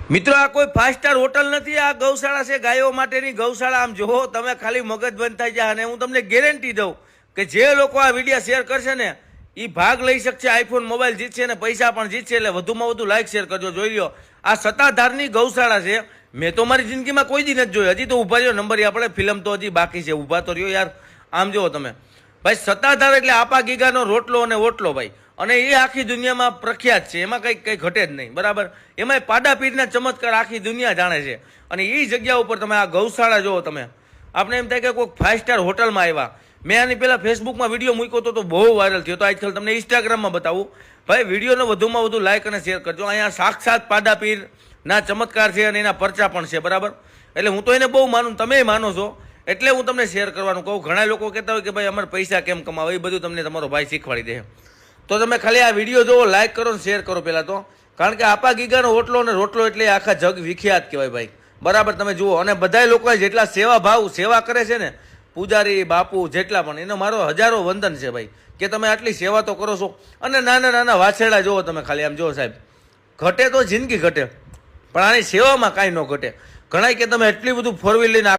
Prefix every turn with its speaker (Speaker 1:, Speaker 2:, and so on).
Speaker 1: મિત્રો આ કોઈ 5 સ્ટાર હોટલ નથી, આ ગૌશાળા છે, ગાયો માટેની ગૌશાળા. આમ જોવો તમે, ખાલી મગજ બંધ થઈ જાય. અને હું તમને ગેરંટી દઉં કે જે લોકો આ વિડીયો શેર કરશે ને એ ભાગ લઈ શકશે, આઈફોન મોબાઈલ જીતશે અને પૈસા પણ જીતશે. એટલે વધુમાં વધુ લાઈક શેર કરજો. જોઈ લો, આ સત્તાધારની ગૌશાળા છે. મેં તો મારી જિંદગીમાં કોઈ દી નથી જોયું. હજી તો ઊભા રહ્યો નંબર, આપણે ફિલ્મ તો હજી બાકી છે. ઊભા તો રહ્યો યાર. આમ જુઓ તમે ભાઈ, સત્તાધાર એટલે આપા ગીગાનો રોટલો અને ઓટલો ભાઈ. અને એ આખી દુનિયામાં પ્રખ્યાત છે, એમાં કંઈ ઘટે જ નહીં, બરાબર. એમાં પાડા પીરના ચમત્કાર આખી દુનિયા જાણે છે. અને એ જગ્યા ઉપર તમે આ ગૌશાળા જુઓ તમે, આપણે એમ થાય કે કોઈક 5 સ્ટાર હોટલમાં આવ્યા. મેં આની પહેલાં ફેસબુકમાં વિડીયો મૂક્યો તો બહુ વાયરલ થયો. તો આજકાલ તમને ઇન્સ્ટાગ્રામમાં બતાવું. ભાઈ વિડીયોનો વધુમાં વધુ લાઇક અને શેર કરજો. અહીંયા સાક્ષાત પાડા પીરના ચમત્કાર છે અને એના પરચા પણ છે, બરાબર. એટલે હું તો એને બહુ માનું, તમે માનો છો, એટલે હું તમને શેર કરવાનું કહું. ઘણા લોકો કહેતા હોય કે ભાઈ અમારે પૈસા કેમ કમાવા, એ બધું તમને તમારો ભાઈ શીખવાડી દે. તો તમે ખાલી આ વિડીયો જોવો, લાઇક કરો ને શેર કરો પહેલાં તો. કારણ કે આપા ગીગાનો ઓટલો અને રોટલો એટલે આખા જગ વિખ્યાત કહેવાય ભાઈ, બરાબર. તમે જુઓ, અને બધા લોકો જેટલા સેવા કરે છે ને, પૂજારી બાપુ જેટલા પણ, એનો મારો હજારો વંદન છે ભાઈ, કે તમે આટલી સેવા તો કરો છો. અને નાના નાના વાછરડા જુઓ તમે, ખાલી આમ જુઓ સાહેબ, ઘટે તો જિંદગી ઘટે, પણ આની સેવામાં કાંઈ ન ઘટે. ઘણા કે તમે એટલી બધું 4 વ્હીલ લઈને